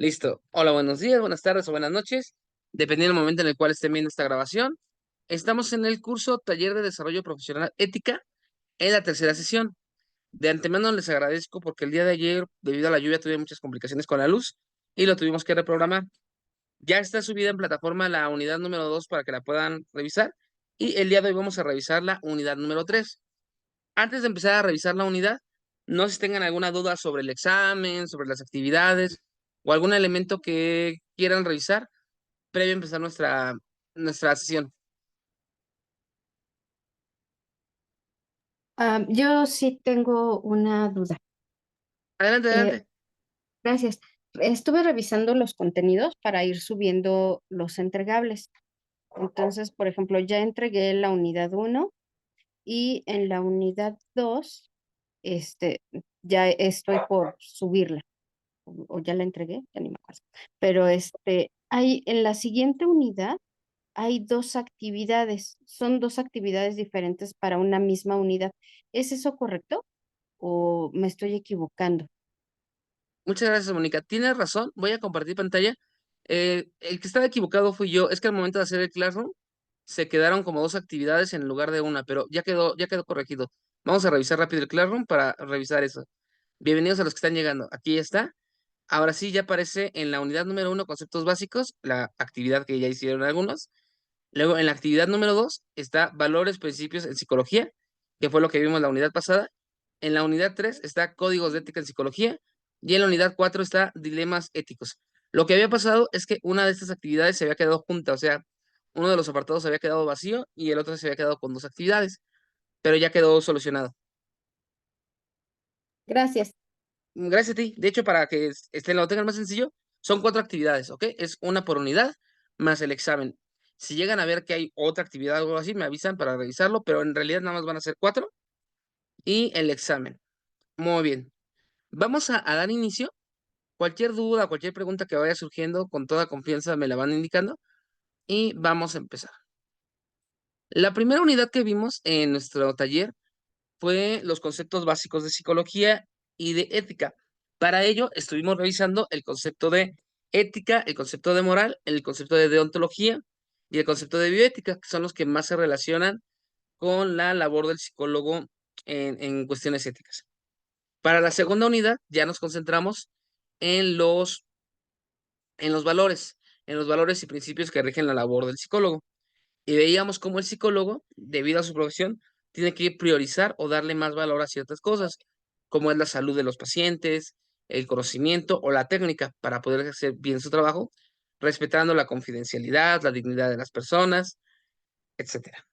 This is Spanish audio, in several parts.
Listo. Hola, buenos días, buenas tardes o buenas noches, dependiendo del momento en el cual estén viendo esta grabación. Estamos en el curso Taller de Desarrollo Profesional Ética en la tercera sesión. De antemano les agradezco porque el día de ayer, debido a la lluvia, tuve muchas complicaciones con la luz y lo tuvimos que reprogramar. Ya está subida en plataforma la unidad número 2 para que la puedan revisar y el día de hoy vamos a revisar la unidad número 3. Antes de empezar a revisar la unidad, no sé si tengan alguna duda sobre el examen, sobre las actividades o algún elemento que quieran revisar previo a empezar nuestra sesión. Yo sí tengo una duda. Adelante, Eh, adelante. gracias. Estuve revisando los contenidos para ir subiendo los entregables. Entonces, por ejemplo, ya entregué la unidad uno y en la unidad 2, este, ya estoy por subirla. O ya la entregué, ya ni me acuerdo. Pero hay en la siguiente unidad hay dos actividades. Son dos actividades diferentes para una misma unidad. ¿Es eso correcto o me estoy equivocando? Muchas gracias, Mónica. Tienes razón, voy a compartir pantalla. El que estaba equivocado fui yo. Es que al momento de hacer el Classroom se quedaron como dos actividades en lugar de una, pero ya quedó corregido. Vamos a revisar rápido el Classroom para revisar eso. Bienvenidos a los que están llegando. Aquí está. Ahora sí, ya aparece en la unidad número 1, conceptos básicos, la actividad que ya hicieron algunos. Luego, en la actividad número 2 está valores, principios en psicología, que fue lo que vimos en la unidad pasada. En la unidad 3 está códigos de ética en psicología. Y en la unidad 4 está dilemas éticos. Lo que había pasado es que una de estas actividades se había quedado junta, o sea, uno de los apartados se había quedado vacío y el otro se había quedado con dos actividades, pero ya quedó solucionado. Gracias. Gracias a ti. De hecho, para que lo tengan más sencillo, son cuatro actividades, ¿ok? Es una por unidad más el examen. Si llegan a ver que hay otra actividad o algo así, me avisan para revisarlo, pero en realidad nada más van a ser cuatro y el examen. Muy bien. Vamos a dar inicio. Cualquier duda, cualquier pregunta que vaya surgiendo, con toda confianza me la van indicando y vamos a empezar. La primera unidad que vimos en nuestro taller fue los conceptos básicos de psicología y de ética. Para ello, estuvimos revisando el concepto de ética, el concepto de moral, el concepto de deontología y el concepto de bioética, que son los que más se relacionan con la labor del psicólogo en cuestiones éticas. Para la segunda unidad, ya nos concentramos en en los valores y principios que rigen la labor del psicólogo. Y veíamos cómo el psicólogo, debido a su profesión, tiene que priorizar o darle más valor a ciertas cosas, como es la salud de los pacientes, el conocimiento o la técnica para poder hacer bien su trabajo, respetando la confidencialidad, la dignidad de las personas, etcétera.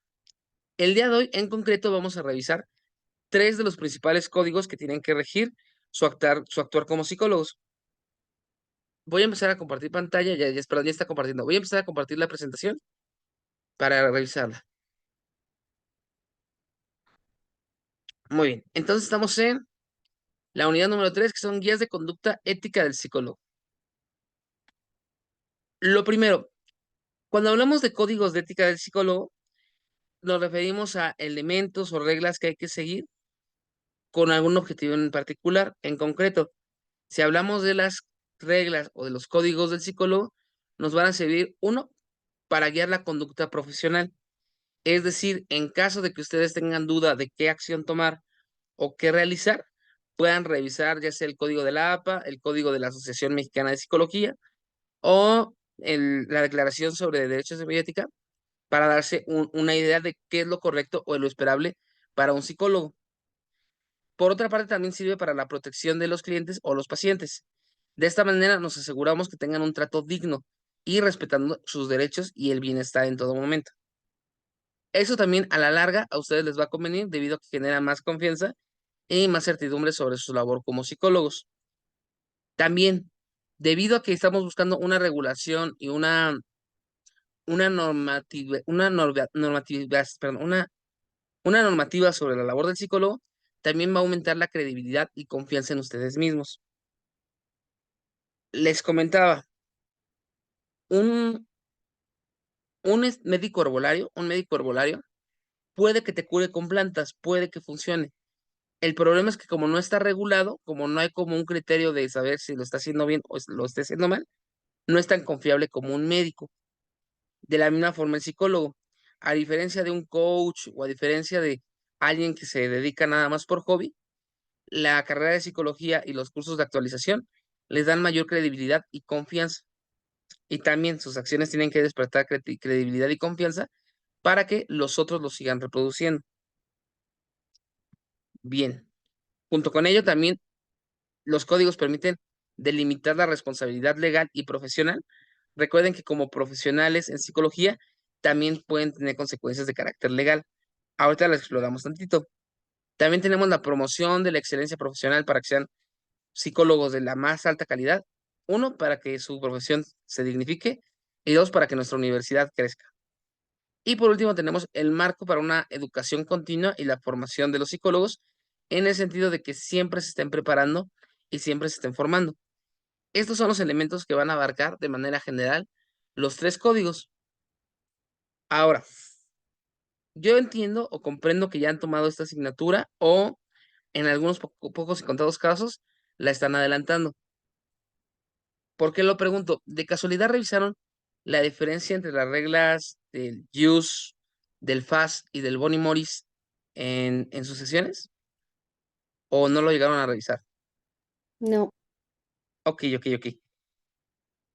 El día de hoy, en concreto, vamos a revisar tres de los principales códigos que tienen que regir su actuar como psicólogos. Voy a empezar a compartir pantalla, perdón, ya está compartiendo. Voy a empezar a compartir la presentación para revisarla. Muy bien, entonces estamos en la unidad número 3, que son guías de conducta ética del psicólogo. Lo primero, cuando hablamos de códigos de ética del psicólogo, nos referimos a elementos o reglas que hay que seguir con algún objetivo en particular. En concreto, si hablamos de las reglas o de los códigos del psicólogo, nos van a servir, uno, para guiar la conducta profesional. Es decir, en caso de que ustedes tengan duda de qué acción tomar o qué realizar, puedan revisar ya sea el código de la APA, el código de la Asociación Mexicana de Psicología o la Declaración sobre Derechos de Bioética para darse una idea de qué es lo correcto o lo esperable para un psicólogo. Por otra parte, también sirve para la protección de los clientes o los pacientes. De esta manera nos aseguramos que tengan un trato digno y respetando sus derechos y el bienestar en todo momento. Eso también a la larga a ustedes les va a convenir debido a que genera más confianza y más certidumbre sobre su labor como psicólogos. También, debido a que estamos buscando una regulación y una normativa sobre la labor del psicólogo, también va a aumentar la credibilidad y confianza en ustedes mismos. Les comentaba, un, un médico herbolario puede que te cure con plantas, puede que funcione, El problema es que como no está regulado, como no hay como un criterio de saber si lo está haciendo bien o lo está haciendo mal, no es tan confiable como un médico. De la misma forma el psicólogo, a diferencia de un coach o a diferencia de alguien que se dedica nada más por hobby, la carrera de psicología y los cursos de actualización les dan mayor credibilidad y confianza. Y también sus acciones tienen que despertar credibilidad y confianza para que los otros lo sigan reproduciendo. Bien. Junto con ello, también los códigos permiten delimitar la responsabilidad legal y profesional. Recuerden que como profesionales en psicología también pueden tener consecuencias de carácter legal. Ahorita las exploramos tantito. También tenemos la promoción de la excelencia profesional para que sean psicólogos de la más alta calidad. Uno, para que su profesión se dignifique y dos, para que nuestra universidad crezca. Y por último, tenemos el marco para una educación continua y la formación de los psicólogos en el sentido de que siempre se estén preparando y siempre se estén formando. Estos son los elementos que van a abarcar de manera general los tres códigos. Ahora, yo entiendo o comprendo que ya han tomado esta asignatura o en algunos pocos y contados casos la están adelantando. ¿Por qué lo pregunto? ¿De casualidad revisaron la diferencia entre las reglas del use, del fast y del Bonnie Morris en sus sesiones? ¿O no lo llegaron a revisar? No, Ok, ok, ok.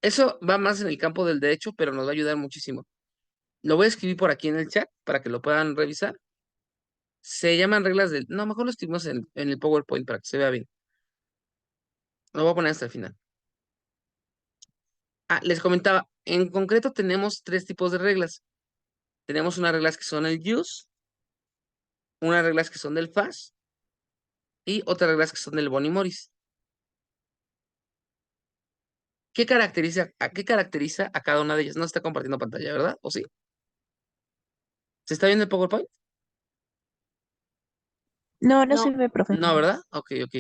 Eso va más en el campo del derecho, pero nos va a ayudar muchísimo. Lo voy a escribir por aquí en el chat para que lo puedan revisar. Se llaman reglas del... No, mejor lo escribimos en el PowerPoint para que se vea bien. Lo voy a poner hasta el final. Ah, les comentaba, en concreto tenemos tres tipos de reglas. Tenemos unas reglas que son el use, unas reglas que son del fast y otras reglas que son del Bonnie Morris. ¿Qué caracteriza a cada una de ellas? No se está compartiendo pantalla, ¿verdad? ¿O sí? ¿Se está viendo el PowerPoint? No, no no. sirve, profe. No, ¿verdad? Ok, ok.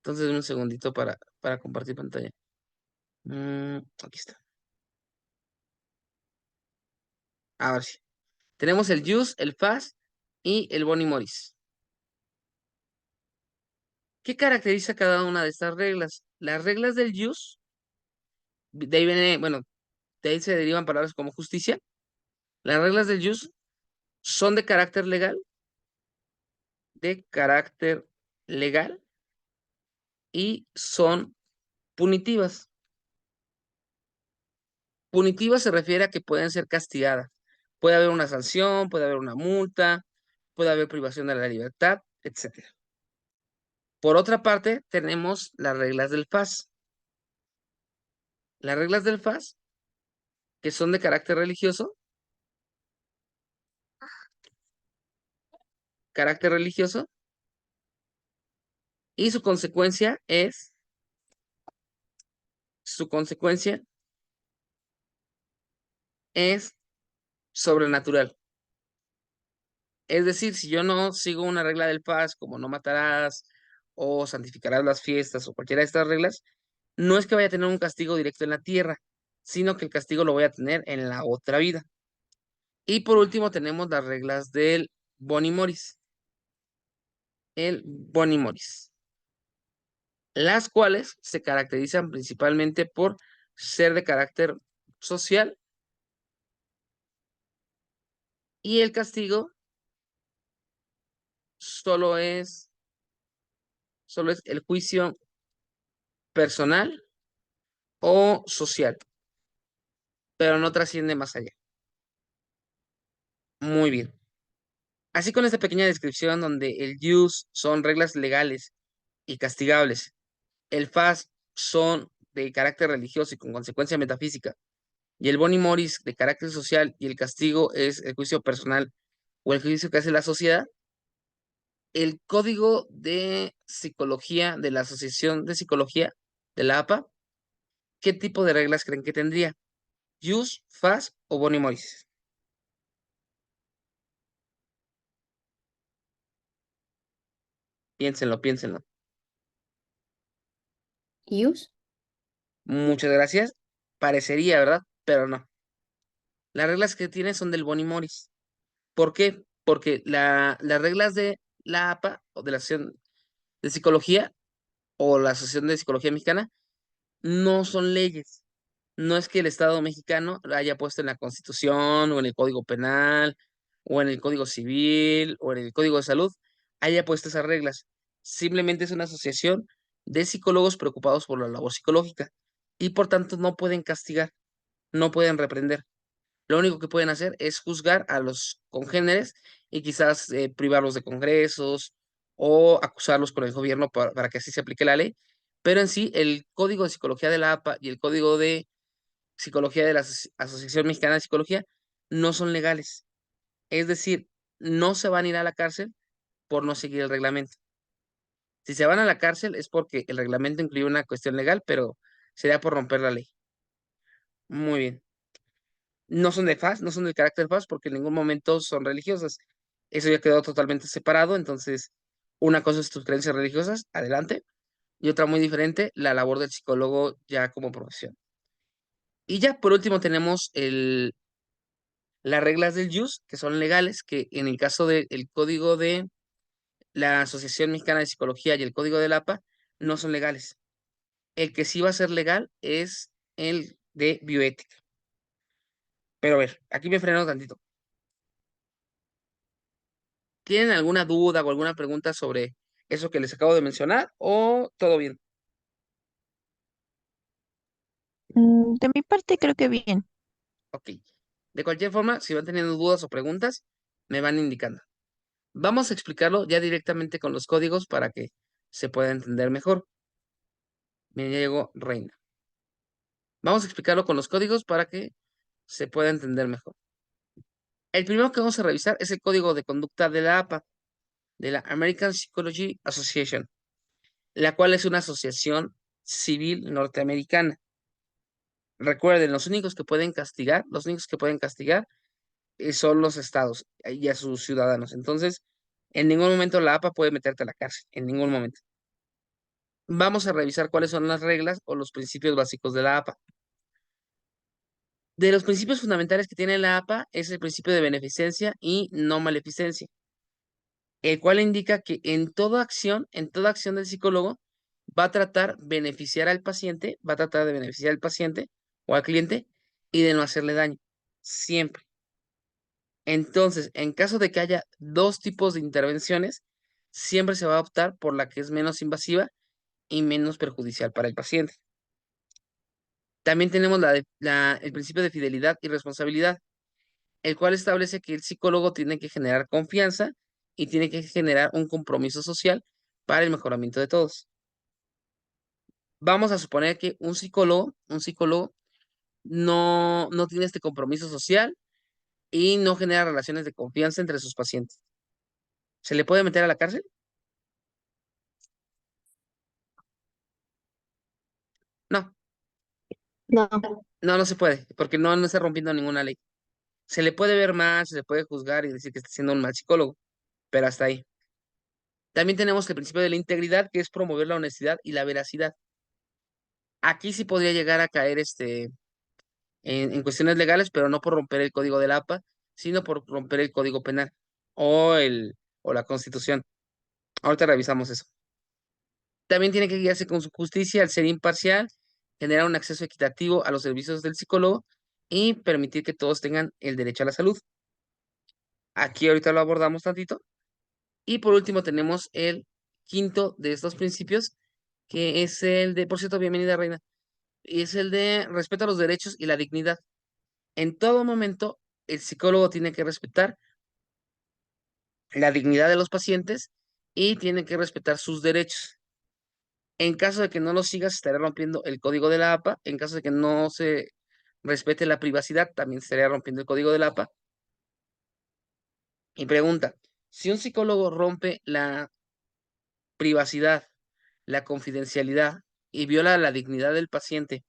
Entonces un segundito para compartir pantalla. Aquí está. Ahora sí. Tenemos el use, el fast y el Bonnie Morris. ¿Qué caracteriza cada una de estas reglas? Las reglas del use, de ahí viene, bueno, de ahí se derivan palabras como justicia. Las reglas del use son de carácter legal y son punitivas. Punitivas se refiere a que pueden ser castigadas. Puede haber una sanción, puede haber una multa, puede haber privación de la libertad, etcétera. Por otra parte, tenemos las reglas del FAS. Las reglas del FAS, que son de carácter religioso, y su consecuencia es sobrenatural. Es decir, si yo no sigo una regla del FAS, como no matarás o santificarás las fiestas o cualquiera de estas reglas, no es que vaya a tener un castigo directo en la tierra, sino que el castigo lo voy a tener en la otra vida. Y por último tenemos las reglas del Bonnie Morris, el Bonnie Morris, las cuales se caracterizan principalmente por ser de carácter social y el castigo solo es, solo es el juicio personal o social, pero no trasciende más allá. Muy bien. Así con esta pequeña descripción donde el use son reglas legales y castigables, el fast son de carácter religioso y con consecuencia metafísica, y el Bonnie Morris de carácter social y el castigo es el juicio personal o el juicio que hace la sociedad, el código de psicología de la Asociación de Psicología de la APA, ¿qué tipo de reglas creen que tendría? ¿Use, fast o Bonnie Morris? Piénsenlo, piénsenlo. Use. Muchas gracias. Parecería, ¿verdad? Pero no. Las reglas que tiene son del Bonnie Morris. ¿Por qué? Porque las reglas de la APA o de la Asociación de Psicología o la Asociación de Psicología Mexicana no son leyes. No es que el Estado mexicano lo haya puesto en la Constitución o en el Código Penal o en el Código Civil o en el Código de Salud, haya puesto esas reglas. Simplemente es una asociación de psicólogos preocupados por la labor psicológica y por tanto no pueden castigar, no pueden reprender. Lo único que pueden hacer es juzgar a los congéneres y quizás privarlos de congresos o acusarlos con el gobierno para que así se aplique la ley. Pero en sí, el Código de Psicología de la APA y el Código de Psicología de la Asociación Mexicana de Psicología no son legales. Es decir, no se van a ir a la cárcel por no seguir el reglamento. Si se van a la cárcel es porque el reglamento incluye una cuestión legal, pero sería por romper la ley. Muy bien. No son de FAS, no son del carácter FAS porque en ningún momento son religiosas. Eso ya quedó totalmente separado. Entonces, una cosa es tus creencias religiosas, adelante, y otra muy diferente, la labor del psicólogo ya como profesión. Y ya por último tenemos las reglas del JUS, que son legales, que en el caso del código de la Asociación Mexicana de Psicología y el código del APA no son legales. El que sí va a ser legal es el de bioética. Pero a ver, aquí me freno tantito. ¿Tienen alguna duda o alguna pregunta sobre eso que les acabo de mencionar o todo bien? De mi parte creo que bien. Ok. De cualquier forma, si van teniendo dudas o preguntas, me van indicando. Vamos a explicarlo ya directamente con los códigos para que se pueda entender mejor. Me llegó Reina. Vamos a explicarlo con los códigos para que se pueda entender mejor. El primero que vamos a revisar es el código de conducta de la APA, de la American Psychology Association, la cual es una asociación civil norteamericana. Recuerden, los únicos que pueden castigar son los estados y a sus ciudadanos. Entonces, en ningún momento la APA puede meterte a la cárcel, en ningún momento. Vamos a revisar cuáles son las reglas o los principios básicos de la APA. De los principios fundamentales que tiene la APA es el principio de beneficencia y no maleficencia, el cual indica que en toda acción del psicólogo va a tratar beneficiar al paciente, va a tratar de beneficiar al paciente o al cliente y de no hacerle daño, siempre. Entonces, en caso de que haya dos tipos de intervenciones, siempre se va a optar por la que es menos invasiva y menos perjudicial para el paciente. También tenemos el principio de fidelidad y responsabilidad, el cual establece que el psicólogo tiene que generar confianza y tiene que generar un compromiso social para el mejoramiento de todos. Vamos a suponer que un psicólogo no tiene este compromiso social y no genera relaciones de confianza entre sus pacientes. ¿Se le puede meter a la cárcel? No, No. no se puede, porque no está rompiendo ninguna ley. Se le puede ver mal, se le puede juzgar y decir que está siendo un mal psicólogo, pero hasta ahí. También tenemos el principio de la integridad, que es promover la honestidad y la veracidad. Aquí sí podría llegar a caer en cuestiones legales, pero no por romper el código del APA, sino por romper el código penal o la Constitución. Ahorita revisamos eso. También tiene que guiarse con su justicia al ser imparcial, generar un acceso equitativo a los servicios del psicólogo y permitir que todos tengan el derecho a la salud. Aquí ahorita lo abordamos tantito. Y por último tenemos el quinto de estos principios, que es el de, por cierto, bienvenida Reina, y es el de respeto a los derechos y la dignidad. En todo momento, el psicólogo tiene que respetar la dignidad de los pacientes y tiene que respetar sus derechos. En caso de que no lo sigas, estaría rompiendo el código de la APA. En caso de que no se respete la privacidad, también estaría rompiendo el código de la APA. Y pregunta, si un psicólogo rompe la privacidad, la confidencialidad y viola la dignidad del paciente,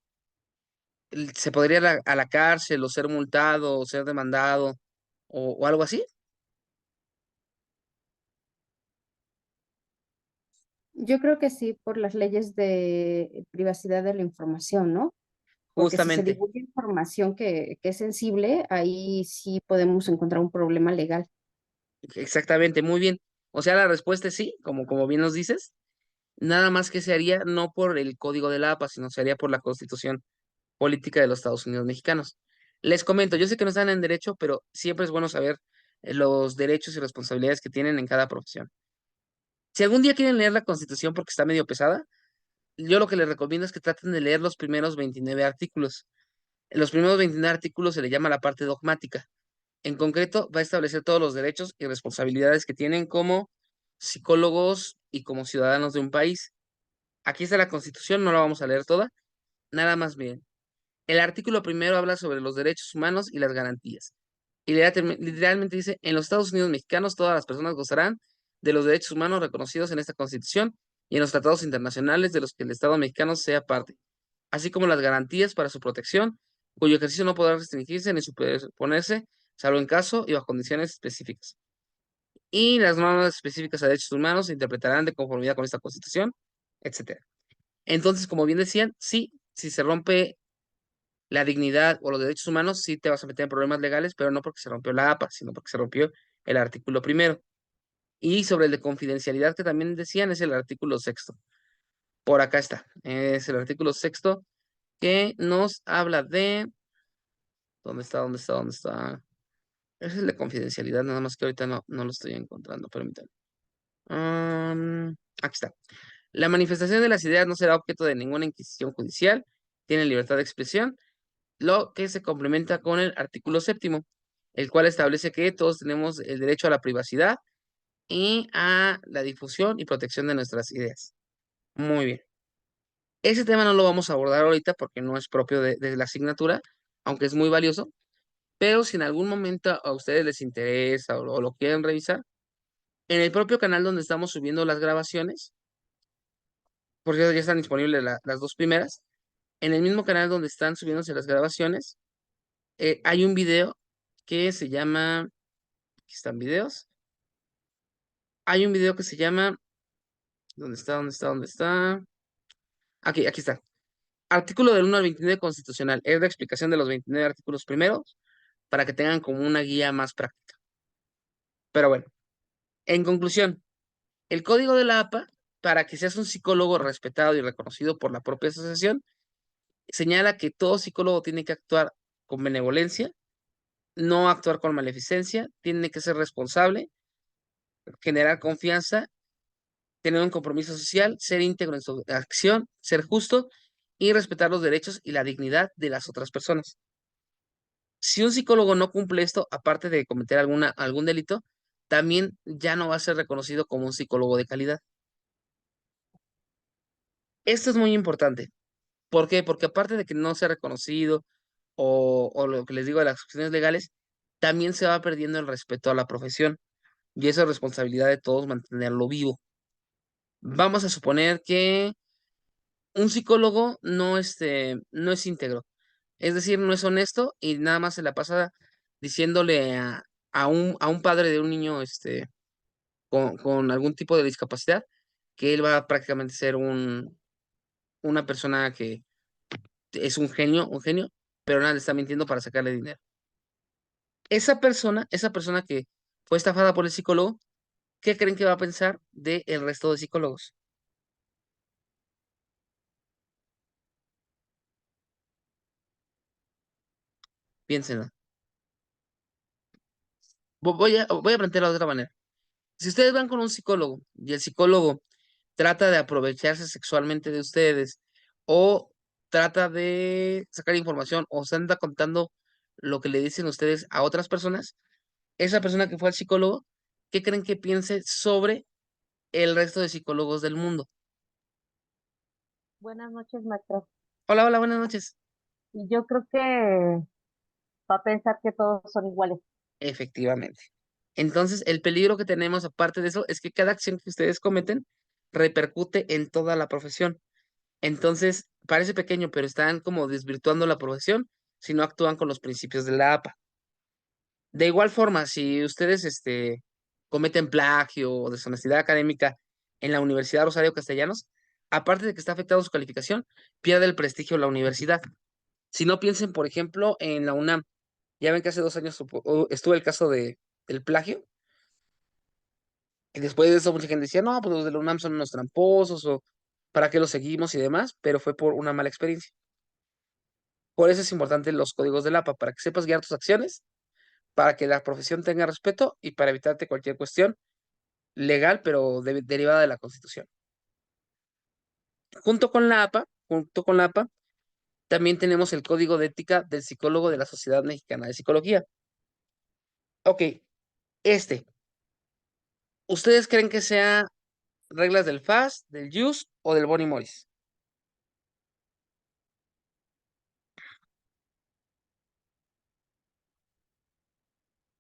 ¿se podría ir a la cárcel o ser multado o ser demandado o algo así? Yo creo que sí, por las leyes de privacidad de la información, ¿no? Porque si se Justamente, divulga información que es sensible, ahí sí podemos encontrar un problema legal. exactamente, muy bien. O sea, la respuesta es sí, como bien nos dices. Nada más que se haría no por el Código de la APA, sino se haría por la Constitución Política de los Estados Unidos Mexicanos. Les comento, yo sé que no están en derecho, pero siempre es bueno saber los derechos y responsabilidades que tienen en cada profesión. Si algún día quieren leer la Constitución porque está medio pesada, yo lo que les recomiendo es que traten de leer los primeros 29 artículos. En los primeros 29 artículos se le llama la parte dogmática. En concreto, va a establecer todos los derechos y responsabilidades que tienen como psicólogos y como ciudadanos de un país. Aquí está la Constitución, no la vamos a leer toda, nada más bien. El artículo primero habla sobre los derechos humanos y las garantías. Y literalmente dice, en los Estados Unidos mexicanos todas las personas gozarán de los derechos humanos reconocidos en esta Constitución y en los tratados internacionales de los que el Estado mexicano sea parte, así como las garantías para su protección, cuyo ejercicio no podrá restringirse ni superponerse, salvo en caso y bajo condiciones específicas. Y las normas específicas a derechos humanos se interpretarán de conformidad con esta Constitución, etcétera. Entonces, como bien decían, sí, si se rompe la dignidad o los derechos humanos, sí te vas a meter en problemas legales, pero no porque se rompió la APA, sino porque se rompió el artículo primero. Y sobre el de confidencialidad que también decían, es el artículo sexto. Por acá está. Es el artículo sexto que nos habla de... ¿Dónde está? ¿Dónde está? ¿Dónde está? Es el de confidencialidad, nada más que ahorita no lo estoy encontrando, permítanme. Aquí está. La manifestación de las ideas no será objeto de ninguna inquisición judicial, tiene libertad de expresión, lo que se complementa con el artículo séptimo, el cual establece que todos tenemos el derecho a la privacidad y a la difusión y protección de nuestras ideas. Muy bien. Ese tema no lo vamos a abordar ahorita porque no es propio de la asignatura, aunque es muy valioso, pero si en algún momento a ustedes les interesa o lo quieren revisar, en el propio canal donde estamos subiendo las grabaciones, por cierto, ya están disponibles las dos primeras, en el mismo canal donde están subiéndose las grabaciones, hay un video que se llama, aquí están videos, hay un video que se llama, ¿dónde está? ¿Dónde está? ¿Dónde está? Aquí está. Artículo del 1 al 29 constitucional. Es la explicación de los 29 artículos primeros para que tengan como una guía más práctica. Pero bueno, en conclusión, el código de la APA, para que seas un psicólogo respetado y reconocido por la propia asociación, señala que todo psicólogo tiene que actuar con benevolencia, no actuar con maleficencia, tiene que ser responsable, generar confianza, tener un compromiso social, ser íntegro en su acción, ser justo y respetar los derechos y la dignidad de las otras personas. Si un psicólogo no cumple esto, aparte de cometer algún delito, también ya no va a ser reconocido como un psicólogo de calidad. Esto es muy importante. ¿Por qué? Porque aparte de que no sea reconocido o lo que les digo de las cuestiones legales, también se va perdiendo el respeto a la profesión y eso es responsabilidad de todos mantenerlo vivo. Vamos a suponer que un psicólogo no es íntegro, es decir, no es honesto y nada más se la pasa diciéndole a un padre de un niño con algún tipo de discapacidad que él va a prácticamente ser una persona que es un genio, pero nada, le está mintiendo para sacarle dinero. Esa persona que fue estafada por el psicólogo, ¿qué creen que va a pensar del resto de psicólogos? Piénsenlo. Voy a plantearlo de otra manera. Si ustedes van con un psicólogo y el psicólogo trata de aprovecharse sexualmente de ustedes o trata de sacar información o se anda contando lo que le dicen ustedes a otras personas, esa persona que fue al psicólogo, ¿qué creen que piense sobre el resto de psicólogos del mundo? Buenas noches, maestro. Hola, hola, buenas noches. Y yo creo que va a pensar que todos son iguales. Efectivamente. Entonces, el peligro que tenemos aparte de eso es que cada acción que ustedes cometen repercute en toda la profesión. Entonces, parece pequeño, pero están como desvirtuando la profesión si no actúan con los principios de la APA. De igual forma, si ustedes cometen plagio o deshonestidad académica en la Universidad Rosario Castellanos, aparte de que está afectado su calificación, pierde el prestigio de la universidad. Si no piensen, por ejemplo, en la UNAM. Ya ven que hace 2 años estuvo el caso del plagio. Y después de eso mucha gente decía, no, pues los de la UNAM son unos tramposos o para qué los seguimos y demás, pero fue por una mala experiencia. Por eso es importante los códigos del APA, para que sepas guiar tus acciones, para que la profesión tenga respeto y para evitarte cualquier cuestión legal, pero derivada de la Constitución. Junto con la APA, también tenemos el Código de Ética del Psicólogo de la Sociedad Mexicana de Psicología. Ok, este, ¿ustedes creen que sea reglas del FAS, del JUS o del Boni Morris?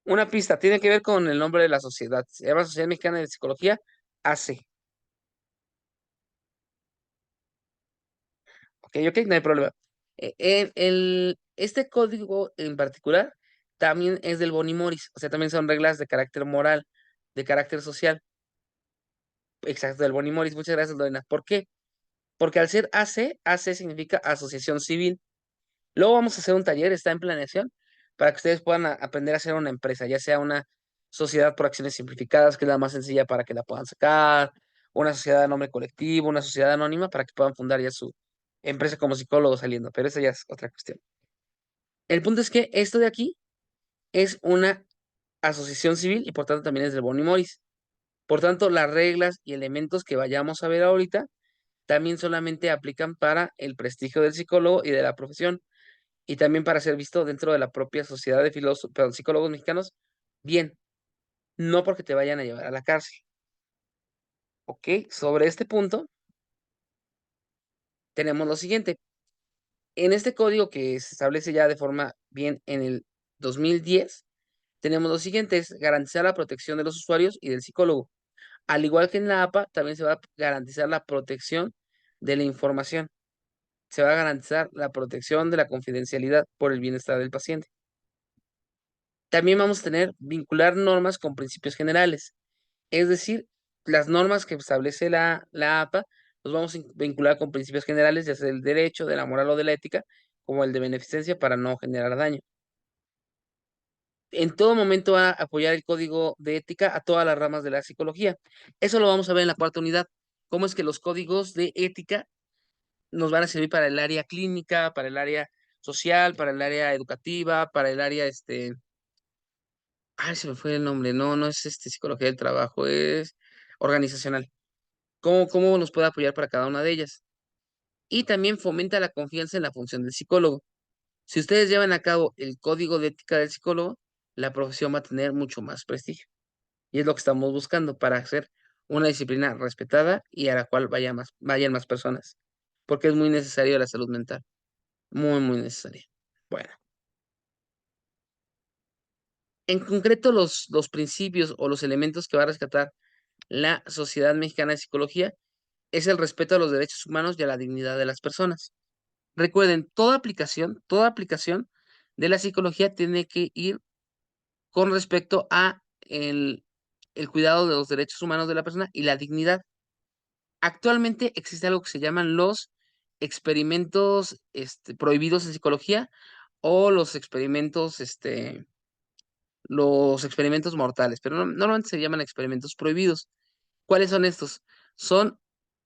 Una pista, tiene que ver con el nombre de la sociedad. Se llama Sociedad Mexicana de Psicología, AC. Ok, no hay problema. Este código en particular también es del Boni Morris, o sea, también son reglas de carácter moral, de carácter social. Exacto, del Boni Morris. Muchas gracias, Lorena. ¿Por qué? Porque al ser AC, AC significa asociación civil. Luego vamos a hacer un taller, está en planeación, para que ustedes puedan aprender a hacer una empresa, ya sea una sociedad por acciones simplificadas, que es la más sencilla para que la puedan sacar, una sociedad de nombre colectivo, una sociedad anónima, para que puedan fundar ya su empresa como psicólogos saliendo, pero eso ya es otra cuestión. El punto es que esto de aquí es una asociación civil y por tanto también es del Boni Morris. Por tanto, las reglas y elementos que vayamos a ver ahorita también solamente aplican para el prestigio del psicólogo y de la profesión y también para ser visto dentro de la propia sociedad de psicólogos mexicanos, bien, no porque te vayan a llevar a la cárcel. Ok, sobre este punto tenemos lo siguiente. En este código que se establece ya de forma bien en el 2010, tenemos lo siguiente, es garantizar la protección de los usuarios y del psicólogo. Al igual que en la APA, también se va a garantizar la protección de la información. Se va a garantizar la protección de la confidencialidad por el bienestar del paciente. También vamos a tener vincular normas con principios generales. Es decir, las normas que establece la APA los vamos a vincular con principios generales, ya sea del derecho, de la moral o de la ética, como el de beneficencia para no generar daño. En todo momento va a apoyar el código de ética a todas las ramas de la psicología. Eso lo vamos a ver en la cuarta unidad. Cómo es que los códigos de ética nos van a servir para el área clínica, para el área social, para el área educativa, para el área, ay, se me fue el nombre, no, no es psicología del trabajo, es organizacional. ¿Cómo nos puede apoyar para cada una de ellas? Y también fomenta la confianza en la función del psicólogo. Si ustedes llevan a cabo el código de ética del psicólogo, la profesión va a tener mucho más prestigio. Y es lo que estamos buscando para hacer una disciplina respetada y a la cual vayan más personas. Porque es muy necesario la salud mental. Muy, muy necesaria. Bueno, en concreto los principios o los elementos que va a rescatar la Sociedad Mexicana de Psicología es el respeto a los derechos humanos y a la dignidad de las personas. Recuerden, toda aplicación de la psicología tiene que ir con respecto a el cuidado de los derechos humanos de la persona y la dignidad. Actualmente existe algo que se llaman los experimentos prohibidos en psicología o los experimentos mortales, pero normalmente se llaman experimentos prohibidos. ¿Cuáles son estos? Son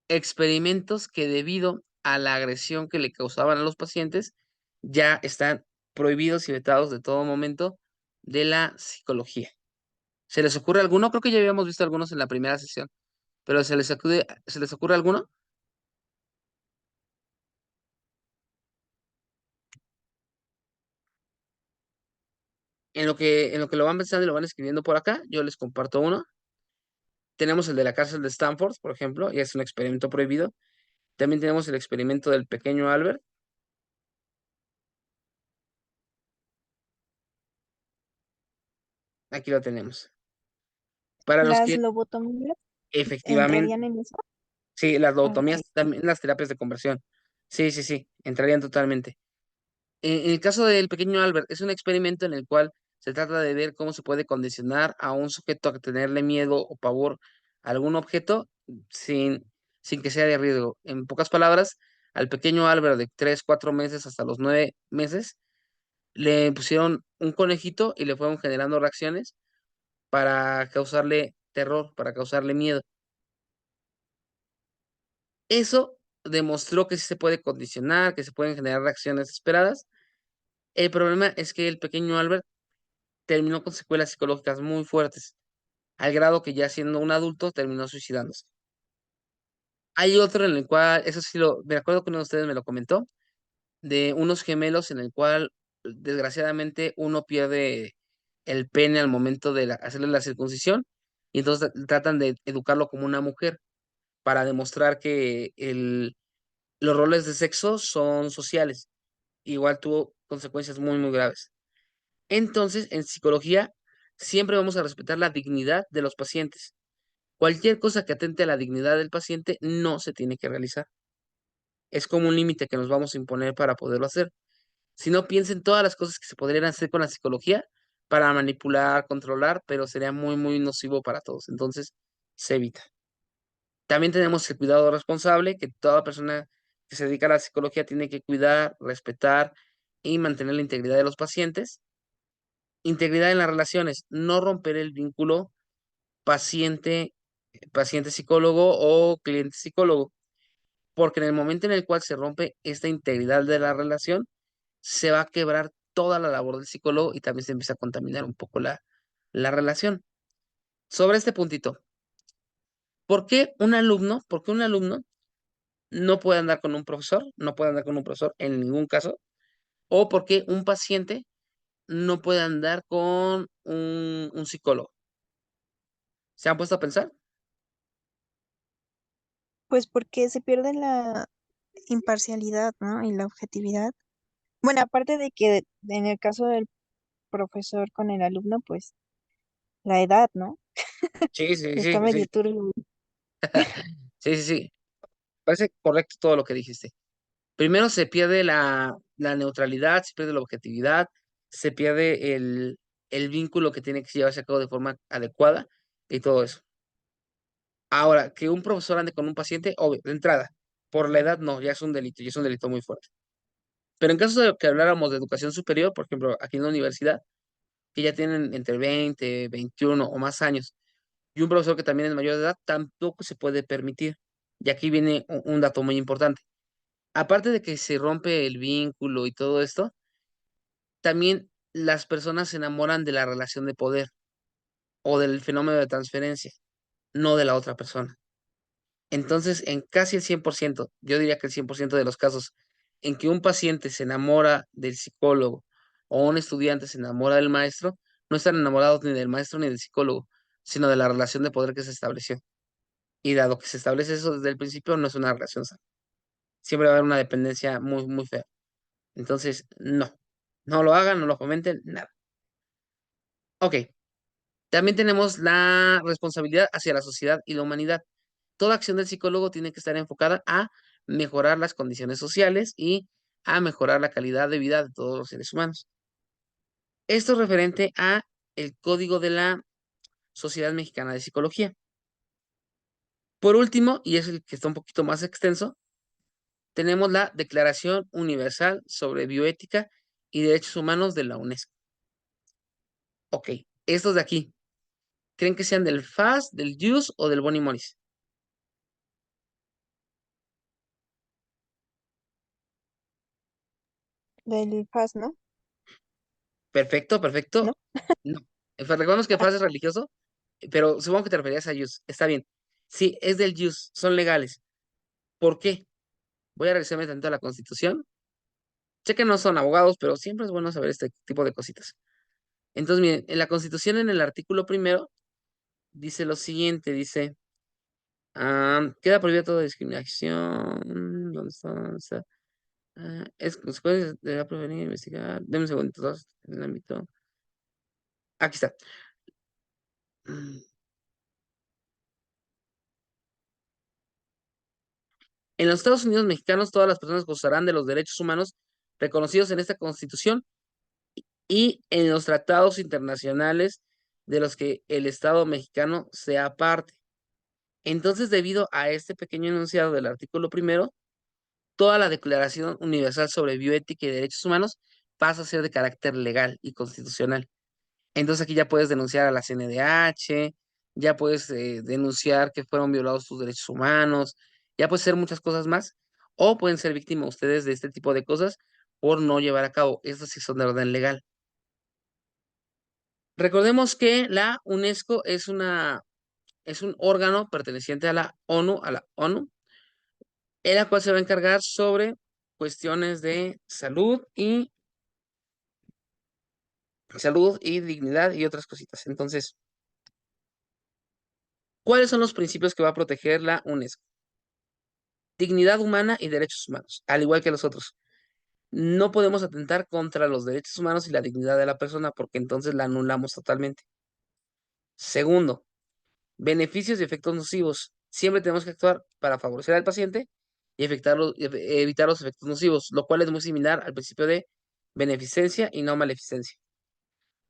experimentos que debido a la agresión que le causaban a los pacientes ya están prohibidos y vetados de todo momento de la psicología. ¿Se les ocurre alguno? Creo que ya habíamos visto algunos en la primera sesión, pero ¿se les ocurre alguno? En lo que lo van pensando y lo van escribiendo por acá, yo les comparto uno. Tenemos el de la cárcel de Stanford, por ejemplo, y es un experimento prohibido. También tenemos el experimento del pequeño Albert. Aquí lo tenemos. Para los ¿Las que lobotomías efectivamente, entrarían en eso? sí, las Ok. lobotomías, también las terapias de conversión. Sí, sí, sí, entrarían totalmente. En el caso del pequeño Albert, es un experimento en el cual se trata de ver cómo se puede condicionar a un sujeto a tenerle miedo o pavor a algún objeto sin que sea de riesgo. En pocas palabras, al pequeño Albert de 3, 4 meses hasta los 9 meses, le pusieron un conejito y le fueron generando reacciones para causarle terror, para causarle miedo. Eso demostró que sí se puede condicionar, que se pueden generar reacciones esperadas. El problema es que el pequeño Albert terminó con secuelas psicológicas muy fuertes, al grado que ya siendo un adulto terminó suicidándose. Hay otro en el cual, eso sí me acuerdo que uno de ustedes me lo comentó, de unos gemelos en el cual desgraciadamente uno pierde el pene al momento de hacerle la circuncisión y entonces tratan de educarlo como una mujer para demostrar que los roles de sexo son sociales. Igual tuvo consecuencias muy, muy graves. Entonces, en psicología, siempre vamos a respetar la dignidad de los pacientes. Cualquier cosa que atente a la dignidad del paciente no se tiene que realizar. Es como un límite que nos vamos a imponer para poderlo hacer. Si no, piensen todas las cosas que se podrían hacer con la psicología para manipular, controlar, pero sería muy, muy nocivo para todos. Entonces, se evita. También tenemos el cuidado responsable, que toda persona que se dedica a la psicología tiene que cuidar, respetar y mantener la integridad de los pacientes. Integridad en las relaciones, no romper el vínculo paciente, paciente psicólogo o cliente psicólogo, porque en el momento en el cual se rompe esta integridad de la relación, se va a quebrar toda la labor del psicólogo y también se empieza a contaminar un poco la relación. Sobre este puntito, por qué un alumno no puede andar con un profesor, no puede andar con un profesor en ningún caso, o por qué un paciente no puede andar con un psicólogo? ¿Se han puesto a pensar? Pues porque se pierde la imparcialidad, ¿no? Y la objetividad. Bueno, aparte de que en el caso del profesor con el alumno, pues la edad, ¿no? Sí, sí, Está sí, sí. medio turbio. Sí, sí, sí. Parece correcto todo lo que dijiste. Primero se pierde la neutralidad, se pierde la objetividad, se pierde el vínculo que tiene que llevarse a cabo de forma adecuada y todo eso. Ahora, que un profesor ande con un paciente, obvio, de entrada, por la edad no, ya es un delito, y es un delito muy fuerte. Pero en caso de que habláramos de educación superior, por ejemplo, aquí en la universidad, que ya tienen entre 20, 21 o más años, y un profesor que también es mayor de edad, tampoco se puede permitir. Y aquí viene un dato muy importante. Aparte de que se rompe el vínculo y todo esto, también las personas se enamoran de la relación de poder o del fenómeno de transferencia, no de la otra persona. Entonces, en casi el 100%, yo diría que el 100% de los casos en que un paciente se enamora del psicólogo o un estudiante se enamora del maestro, no están enamorados ni del maestro ni del psicólogo, sino de la relación de poder que se estableció. Y dado que se establece eso desde el principio, no es una relación sana. Siempre va a haber una dependencia muy, muy fea. Entonces, no. No lo hagan, no lo fomenten, nada. Ok. También tenemos la responsabilidad hacia la sociedad y la humanidad. Toda acción del psicólogo tiene que estar enfocada a mejorar las condiciones sociales y a mejorar la calidad de vida de todos los seres humanos. Esto es referente a el Código de la Sociedad Mexicana de Psicología. Por último, y es el que está un poquito más extenso, tenemos la Declaración Universal sobre Bioética y Derechos Humanos de la UNESCO. Ok, estos de aquí, ¿creen que sean del FAS, del JUS o del Boni Moris? Del FAS, ¿no? Perfecto, ¿No? perfecto. No. Recordemos que FAS es religioso, pero supongo que te referías a JUS. Está bien. Sí, es del JUS, son legales. ¿Por qué? Voy a regresarme tanto a la Constitución. Sé que no son abogados, pero siempre es bueno saber este tipo de cositas. Entonces, miren, en la Constitución, en el artículo primero, dice lo siguiente, dice, queda prohibida toda discriminación. ¿Dónde está? ¿Dónde está? Es consecuencia de prevenir e investigar. Deme un segundo, todos en el ámbito. Aquí está. Mm. En los Estados Unidos mexicanos, todas las personas gozarán de los derechos humanos reconocidos en esta Constitución y en los tratados internacionales de los que el Estado mexicano sea parte. Entonces, debido a este pequeño enunciado del artículo primero, toda la Declaración Universal sobre Bioética y Derechos Humanos pasa a ser de carácter legal y constitucional. Entonces, aquí ya puedes denunciar a la CNDH, ya puedes denunciar que fueron violados tus derechos humanos, ya puede ser muchas cosas más, o pueden ser víctimas ustedes de este tipo de cosas por no llevar a cabo. Estas sí son de orden legal. Recordemos que la UNESCO es un órgano perteneciente a la ONU, en la cual se va a encargar sobre cuestiones de salud y dignidad y otras cositas. Entonces, ¿cuáles son los principios que va a proteger la UNESCO? Dignidad humana y derechos humanos, al igual que los otros. No podemos atentar contra los derechos humanos y la dignidad de la persona porque entonces la anulamos totalmente. Segundo, beneficios y efectos nocivos. Siempre tenemos que actuar para favorecer al paciente y evitar los efectos nocivos, lo cual es muy similar al principio de beneficencia y no maleficencia.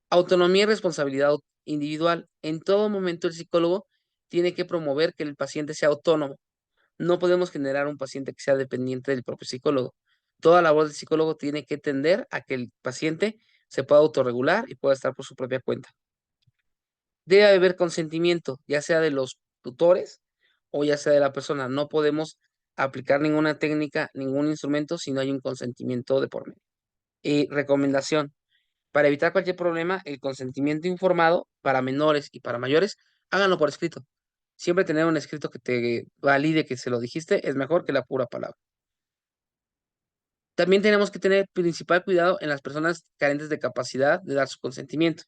Autonomía y responsabilidad individual. En todo momento el psicólogo tiene que promover que el paciente sea autónomo. No podemos generar un paciente que sea dependiente del propio psicólogo. Toda labor del psicólogo tiene que tender a que el paciente se pueda autorregular y pueda estar por su propia cuenta. Debe haber consentimiento, ya sea de los tutores o ya sea de la persona. No podemos aplicar ninguna técnica, ningún instrumento si no hay un consentimiento de por medio. Y recomendación, para evitar cualquier problema, el consentimiento informado para menores y para mayores, háganlo por escrito. Siempre tener un escrito que te valide que se lo dijiste es mejor que la pura palabra. También tenemos que tener principal cuidado en las personas carentes de capacidad de dar su consentimiento.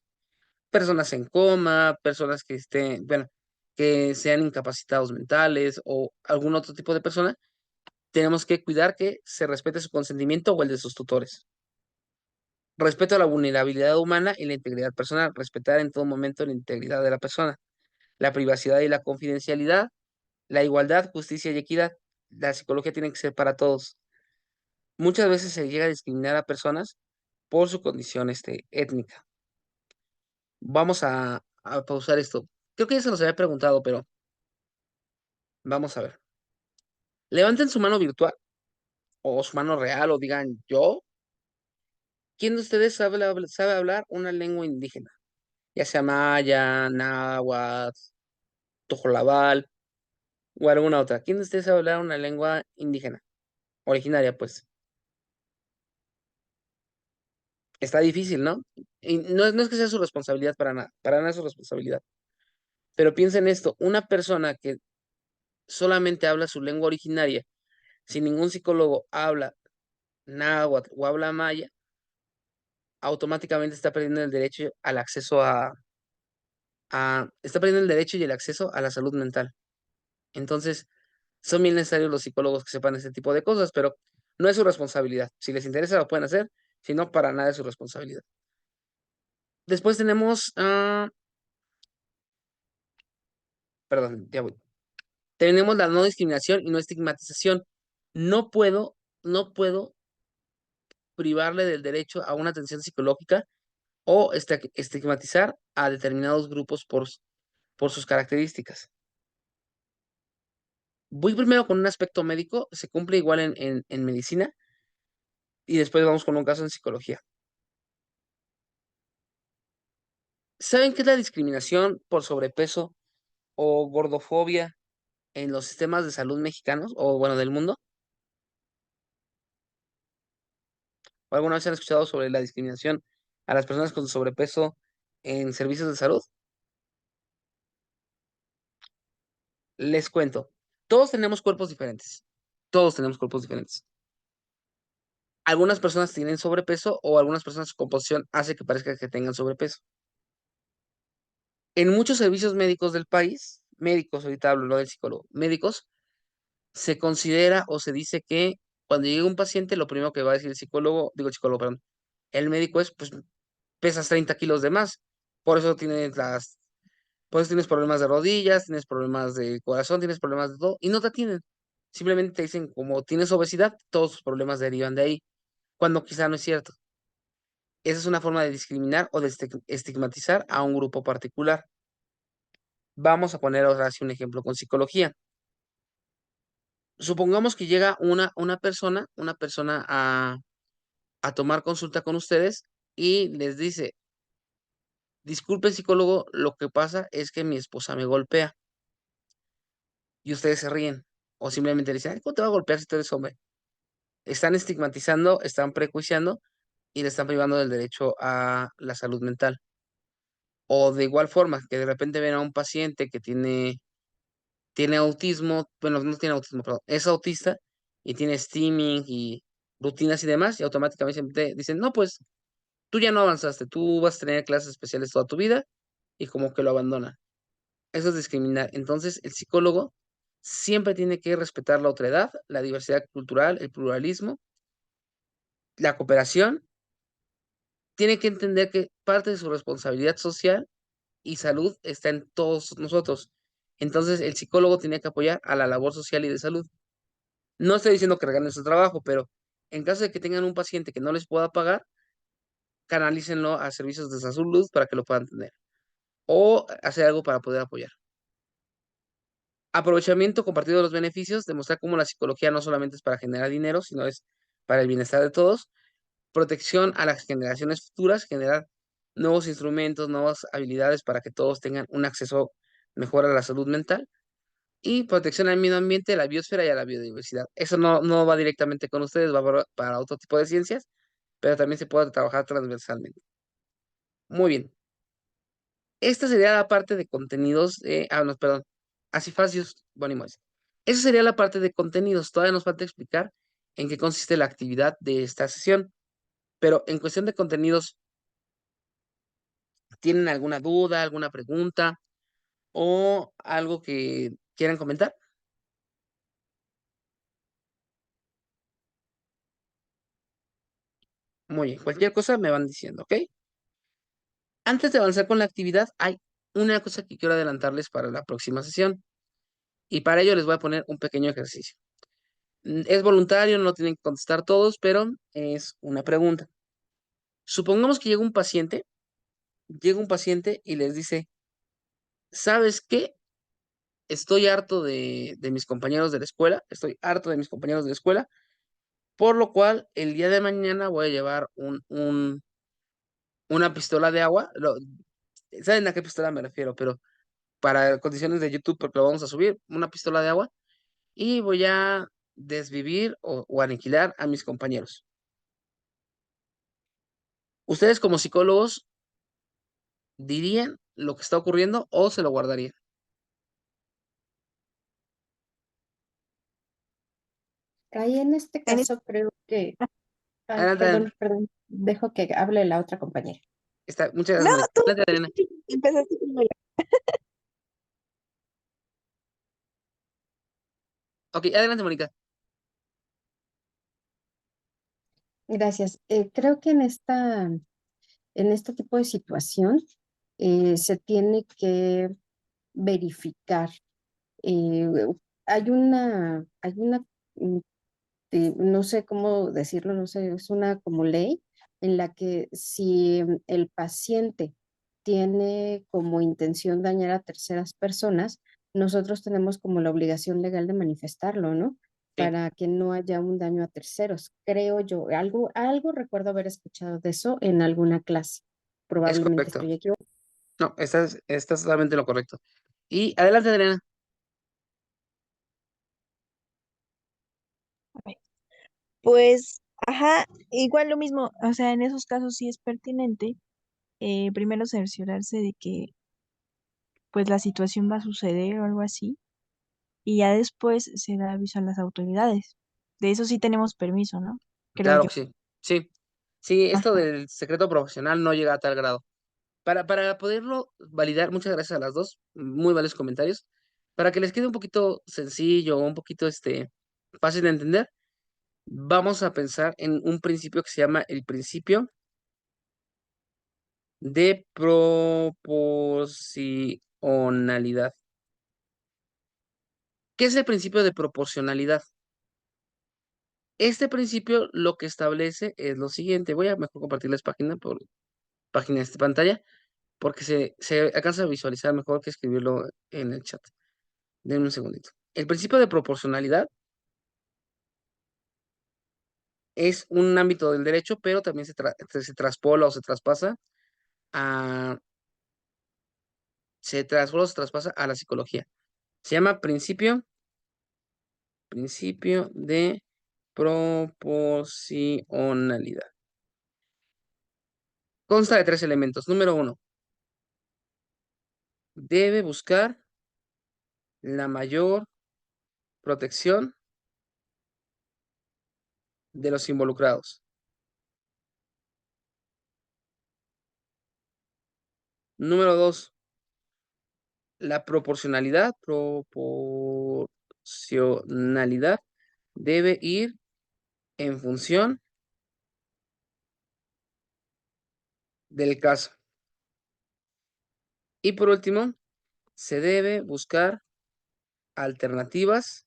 Personas en coma, personas que estén, bueno, que sean incapacitados mentales o algún otro tipo de persona, tenemos que cuidar que se respete su consentimiento o el de sus tutores. Respeto a la vulnerabilidad humana y la integridad personal. Respetar en todo momento la integridad de la persona, la privacidad y la confidencialidad, la igualdad, justicia y equidad. La psicología tiene que ser para todos. Muchas veces se llega a discriminar a personas por su condición étnica. Vamos a pausar esto. Creo que ya se los había preguntado, pero vamos a ver. Levanten su mano virtual o su mano real o digan yo. ¿Quién de ustedes sabe hablar una lengua indígena? Ya sea maya, náhuatl, tojolabal o alguna otra. ¿Quién de ustedes sabe hablar una lengua indígena? Originaria, pues. Está difícil, ¿no? Y no es que sea su responsabilidad para nada es su responsabilidad. Pero piensen esto, una persona que solamente habla su lengua originaria, si ningún psicólogo habla náhuatl o habla maya, automáticamente está perdiendo el derecho al acceso está perdiendo el derecho y el acceso a la salud mental. Entonces, son bien necesarios los psicólogos que sepan este tipo de cosas, pero no es su responsabilidad. Si les interesa, lo pueden hacer, si no, para nada es su responsabilidad. Después tenemos, perdón, ya voy. Tenemos la no discriminación y no estigmatización. No puedo, no puedo privarle del derecho a una atención psicológica o estigmatizar a determinados grupos por sus características. Voy primero con un aspecto médico, se cumple igual en medicina, y después vamos con un caso en psicología. ¿Saben qué es la discriminación por sobrepeso o gordofobia en los sistemas de salud mexicanos o, bueno, del mundo? ¿O alguna vez han escuchado sobre la discriminación a las personas con sobrepeso en servicios de salud? Les cuento, todos tenemos cuerpos diferentes. Todos tenemos cuerpos diferentes. Algunas personas tienen sobrepeso o algunas personas su composición hace que parezca que tengan sobrepeso. En muchos servicios médicos del país, médicos, ahorita hablo no del psicólogo, médicos, se considera o se dice que cuando llega un paciente, lo primero que va a decir el psicólogo, perdón, el médico es, pues, pesas 30 kilos de más, por eso por eso tienes problemas de rodillas, tienes problemas de corazón, tienes problemas de todo, y no te atienden. Simplemente te dicen, como tienes obesidad, todos tus problemas derivan de ahí, cuando quizá no es cierto. Esa es una forma de discriminar o de estigmatizar a un grupo particular. Vamos a poner ahora sí un ejemplo con psicología. Supongamos que llega una persona a tomar consulta con ustedes y les dice, disculpe psicólogo, lo que pasa es que mi esposa me golpea y ustedes se ríen o simplemente dicen, "Ay, ¿cómo te va a golpear si tú eres hombre?". Están estigmatizando, están prejuiciando y le están privando del derecho a la salud mental. O de igual forma, que de repente ven a un paciente que tiene autismo, bueno, no tiene autismo, perdón, es autista y tiene steaming y rutinas y demás, y automáticamente dicen, no, pues tú ya no avanzaste, tú vas a tener clases especiales toda tu vida y como que lo abandonan. Eso es discriminar. Entonces, el psicólogo siempre tiene que respetar la otredad, la diversidad cultural, el pluralismo, la cooperación. Tiene que entender que parte de su responsabilidad social y salud está en todos nosotros. Entonces, el psicólogo tiene que apoyar a la labor social y de salud. No estoy diciendo que regalen su trabajo, pero en caso de que tengan un paciente que no les pueda pagar, canalícenlo a servicios de salud para que lo puedan tener o hacer algo para poder apoyar. Aprovechamiento compartido de los beneficios, demostrar cómo la psicología no solamente es para generar dinero, sino es para el bienestar de todos. Protección a las generaciones futuras, generar nuevos instrumentos, nuevas habilidades para que todos tengan un acceso mejor a la salud mental. Y protección al medio ambiente, a la biosfera y a la biodiversidad. Eso no va directamente con ustedes, va para otro tipo de ciencias, pero también se puede trabajar transversalmente. Muy bien. Esta sería la parte de contenidos, no, perdón, acifacios, bueno, y más. Esa sería la parte de contenidos. Todavía nos falta explicar en qué consiste la actividad de esta sesión, pero en cuestión de contenidos, ¿tienen alguna duda, alguna pregunta o algo que quieran comentar? Muy bien, cualquier cosa me van diciendo, ¿ok? Antes de avanzar con la actividad, hay una cosa que quiero adelantarles para la próxima sesión y para ello les voy a poner un pequeño ejercicio. Es voluntario, no lo tienen que contestar todos, pero es una pregunta. Supongamos que llega un paciente y les dice, ¿sabes qué? Estoy harto de mis compañeros de la escuela, estoy harto de mis compañeros de la escuela, por lo cual el día de mañana voy a llevar una pistola de agua. ¿Saben a qué pistola me refiero? Pero para condiciones de YouTube, porque lo vamos a subir, una pistola de agua, y voy a desvivir o aniquilar a mis compañeros. Ustedes como psicólogos dirían lo que está ocurriendo o se lo guardarían. Ahí en este En es- caso creo que, ay, Adelante, adelante. perdón, dejo que hable la otra compañera. Muchas gracias, No, Mónica. tú Adelante, Elena. empezaste primero. Ok, adelante, Mónica. Gracias. Creo que en este tipo de situación se tiene que verificar. eh, hay una, no sé cómo decirlo, no sé, es una como ley en la que si el paciente tiene como intención dañar a terceras personas, nosotros tenemos como la obligación legal de manifestarlo, ¿no? Sí, Para que no haya un daño a terceros. Creo yo, algo recuerdo haber escuchado de eso en alguna clase. es Probablemente correcto. estoy equivocada. No, estás totalmente en lo correcto. Y adelante, Elena. Pues, ajá, igual lo mismo, o sea, en esos casos sí es pertinente primero cerciorarse de que pues la situación va a suceder o algo así y ya después se da aviso a las autoridades. De eso sí tenemos permiso, ¿no? Creo Claro yo. que sí. Sí, sí, esto Ajá. del secreto profesional no llega a tal grado. Para poderlo validar, muchas gracias a las dos, muy valios comentarios. Para que les quede un poquito sencillo, un poquito fácil de entender, vamos a pensar en un principio que se llama el principio de proporcionalidad. ¿Qué es el principio de proporcionalidad? Este principio lo que establece es lo siguiente. Voy a mejor compartirles página por página de esta pantalla porque se alcanza a visualizar mejor que escribirlo en el chat. Denme un segundito. El principio de proporcionalidad es un ámbito del derecho, pero también se traspola o se traspasa a se traspasa a la psicología. Se llama principio de proporcionalidad. Consta de 3 elementos. Número 1, debe buscar la mayor protección de los involucrados. Número 2, la proporcionalidad debe ir en función del caso. Y por último, se debe buscar alternativas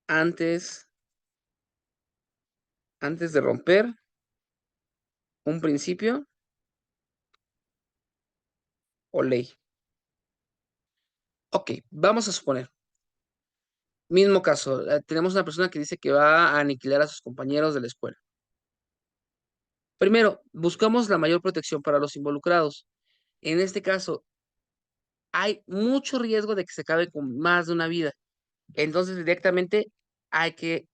antes de romper un principio o ley. Ok, vamos a suponer. Mismo caso, tenemos una persona que dice que va a aniquilar a sus compañeros de la escuela. Primero, buscamos la mayor protección para los involucrados. En este caso, hay mucho riesgo de que se acabe con más de una vida. Entonces, directamente hay que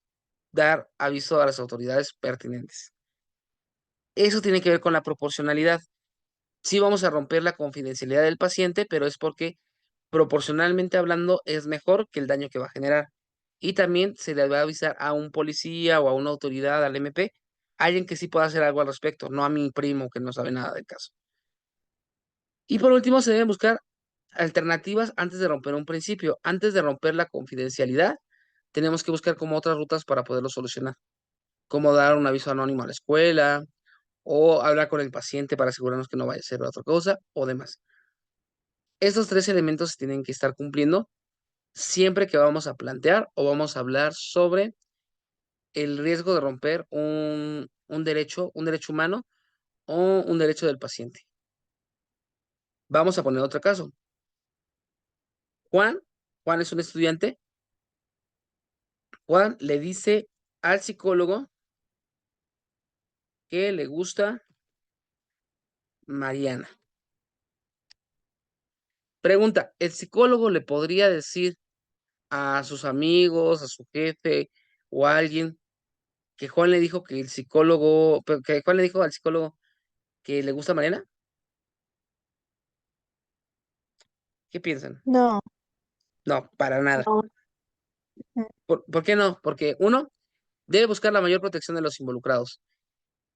dar aviso a las autoridades pertinentes. Eso tiene que ver con la proporcionalidad. Sí vamos a romper la confidencialidad del paciente, pero es porque proporcionalmente hablando es mejor que el daño que va a generar. Y también se le va a avisar a un policía o a una autoridad, al MP, alguien que sí pueda hacer algo al respecto, no a mi primo que no sabe nada del caso. Y por último, se deben buscar alternativas antes de romper un principio. Antes de romper la confidencialidad, tenemos que buscar como otras rutas para poderlo solucionar, como dar un aviso anónimo a la escuela o hablar con el paciente para asegurarnos que no vaya a ser otra cosa o demás. Estos 3 elementos se tienen que estar cumpliendo siempre que vamos a plantear o vamos a hablar sobre el riesgo de romper un derecho humano o un derecho del paciente. Vamos a poner otro caso. Juan es un estudiante. Juan le dice al psicólogo que le gusta Mariana. Pregunta, ¿el psicólogo le podría decir a sus amigos, a su jefe o a alguien que Juan le dijo que que Juan le dijo al psicólogo que le gusta Mariana? ¿Qué piensan? No. No, para nada. No, Mm. ¿Por qué no? Porque uno debe buscar la mayor protección de los involucrados.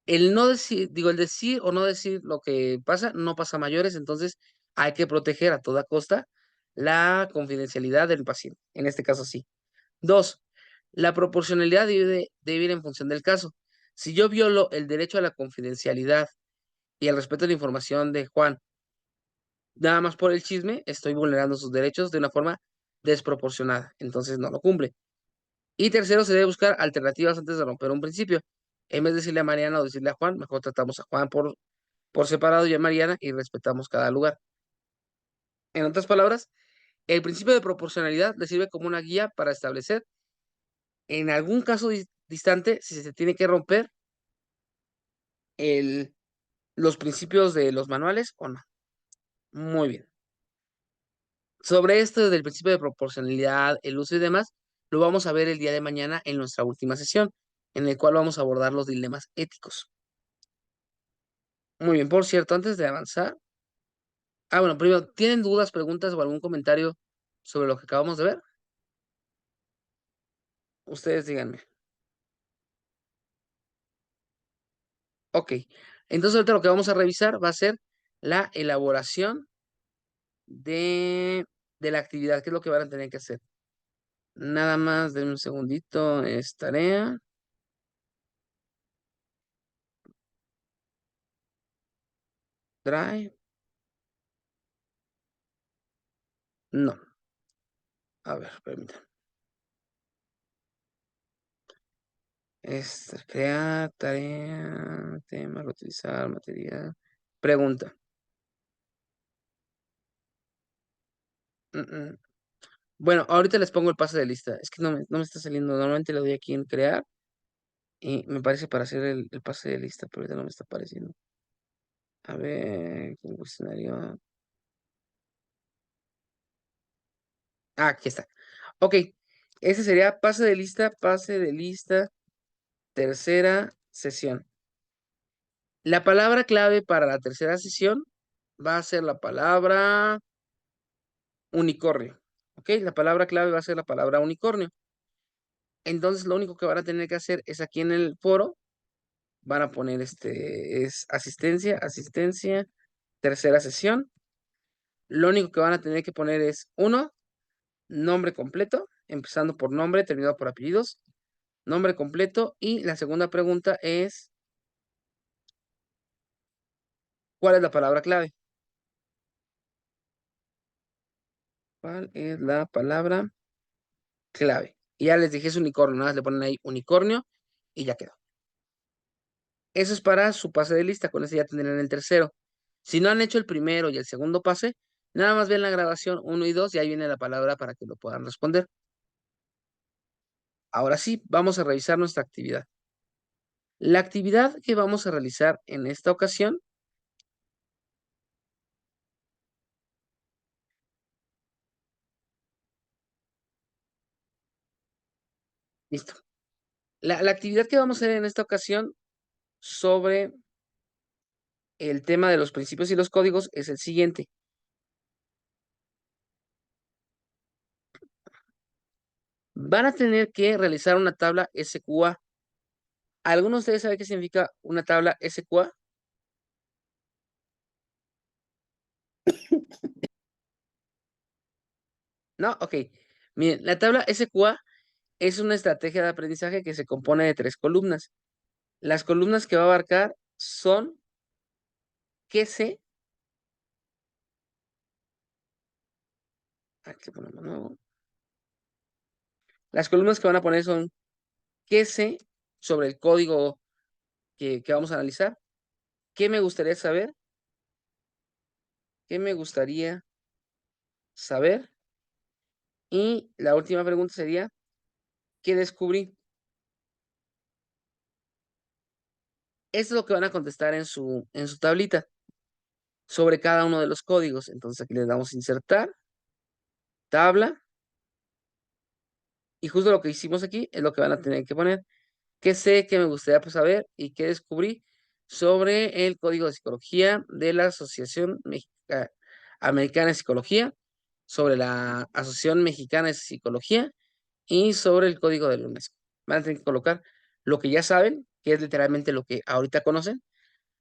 El no decir, el decir o no decir lo que pasa, no pasa a mayores, entonces hay que proteger a toda costa la confidencialidad del paciente. En este caso sí. 2, la proporcionalidad debe ir en función del caso. Si yo violo el derecho a la confidencialidad y al respeto de la información de Juan, nada más por el chisme, estoy vulnerando sus derechos de una forma desproporcionada. Entonces no lo cumple. Y tercero, se debe buscar alternativas antes de romper un principio. En vez de decirle a Mariana o decirle a Juan, mejor tratamos a Juan por separado y a Mariana y respetamos cada lugar. En otras palabras, el principio de proporcionalidad le sirve como una guía para establecer en algún caso distante si se tiene que romper el, los principios de los manuales o no. Muy bien. Sobre esto del principio de proporcionalidad, el uso y demás, lo vamos a ver el día de mañana en nuestra última sesión, en el cual vamos a abordar los dilemas éticos. Muy bien, por cierto, antes de avanzar. Bueno, primero, ¿tienen dudas, preguntas o algún comentario sobre lo que acabamos de ver? Ustedes díganme. Ok. Entonces, ahorita lo que vamos a revisar va a ser la elaboración de, de la actividad, que es lo que van a tener que hacer. Nada más, denme un segundito, es tarea. Drive. No. A ver, permítanme. Crear, tarea, tema, reutilizar, material. Pregunta. Mm, mm. Bueno, ahorita les pongo el pase de lista. Es que no me está saliendo. Normalmente le doy aquí en crear y me parece para hacer el pase de lista, pero ahorita no me está apareciendo. A ver, ¿qué cuestionario? Ah, aquí está. Ok, ese sería pase de lista, tercera sesión. La palabra clave para la tercera sesión va a ser la palabra unicornio. Ok, la palabra clave va a ser la palabra unicornio. Entonces, lo único que van a tener que hacer es aquí en el foro, van a poner es asistencia, tercera sesión. Lo único que van a tener que poner es uno, nombre completo, empezando por nombre, terminado por apellidos, nombre completo. Y la segunda pregunta es, ¿cuál es la palabra clave? ¿Cuál es la palabra clave? Y ya les dije es unicornio, nada más le ponen ahí unicornio y ya quedó. Eso es para su pase de lista, con ese ya tendrán el tercero. Si no han hecho el primero y el segundo pase, nada más ven la grabación 1 y 2 y ahí viene la palabra para que lo puedan responder. Ahora sí, vamos a revisar nuestra actividad. La actividad que vamos a realizar en esta ocasión, listo. La actividad que vamos a hacer en esta ocasión sobre el tema de los principios y los códigos es el siguiente. Van a tener que realizar una tabla SQA. ¿Alguno de ustedes sabe qué significa una tabla SQA? ¿No? Ok. Miren, la tabla SQA es una estrategia de aprendizaje que se compone de 3 columnas. Las columnas que va a abarcar son qué sé. Aquí ponemos nuevo. Las columnas que van a poner son qué sé sobre el código que vamos a analizar. ¿Qué me gustaría saber? ¿Qué me gustaría saber? Y la última pregunta sería, ¿qué descubrí? Esto es lo que van a contestar en su tablita sobre cada uno de los códigos. Entonces aquí les damos insertar, tabla, y justo lo que hicimos aquí es lo que van a tener que poner. ¿Qué sé que me gustaría saber y qué descubrí sobre el código de psicología de la Asociación Americana de Psicología, sobre la Asociación Mexicana de Psicología y sobre el código de la UNESCO? Van a tener que colocar lo que ya saben, que es literalmente lo que ahorita conocen,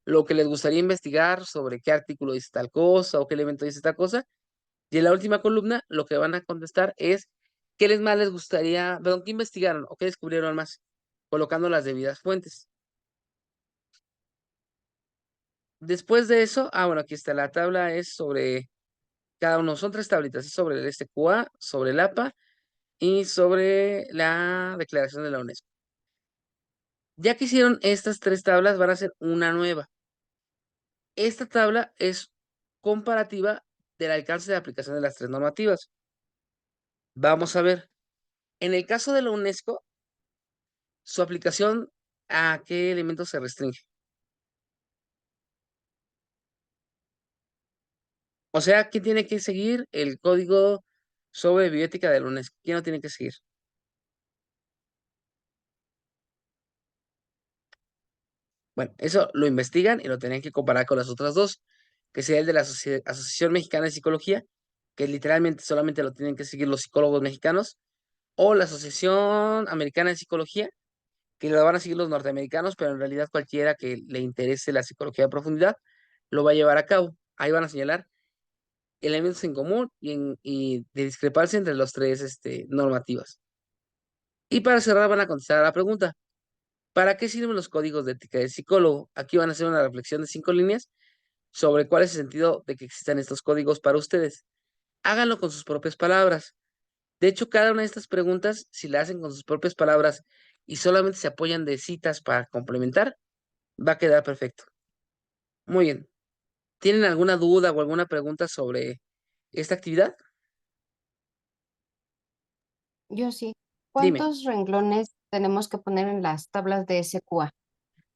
lo que les gustaría investigar sobre qué artículo dice tal cosa o qué elemento dice tal cosa. Y en la última columna, lo que van a contestar es qué más les gustaría, perdón, qué investigaron o qué descubrieron más, colocando las debidas fuentes. Después de eso, bueno, aquí está la tabla, es sobre cada uno, son 3 tablitas, es sobre el SQA, sobre el APA y sobre la declaración de la UNESCO. Ya que hicieron estas 3 tablas, van a hacer una nueva. Esta tabla es comparativa del alcance de aplicación de las 3 normativas. Vamos a ver, en el caso de la UNESCO, su aplicación, ¿a qué elementos se restringe? O sea, ¿quién tiene que seguir el código sobre bioética de la UNESCO? ¿Quién lo tiene que seguir? Bueno, eso lo investigan y lo tienen que comparar con las otras dos, que sería el de la Asociación Mexicana de Psicología, que literalmente solamente lo tienen que seguir los psicólogos mexicanos, o la Asociación Americana de Psicología, que lo van a seguir los norteamericanos, pero en realidad cualquiera que le interese la psicología de profundidad lo va a llevar a cabo. Ahí van a señalar elementos en común y de discrepancia entre los 3 normativas. Y para cerrar van a contestar a la pregunta, ¿para qué sirven los códigos de ética del psicólogo? Aquí van a hacer una reflexión de 5 líneas sobre cuál es el sentido de que existan estos códigos para ustedes. Háganlo con sus propias palabras. De hecho, cada una de estas preguntas, si la hacen con sus propias palabras y solamente se apoyan de citas para complementar, va a quedar perfecto. Muy bien. ¿Tienen alguna duda o alguna pregunta sobre esta actividad? Yo sí. Dime. ¿Cuántos renglones tenemos que poner en las tablas de SQA?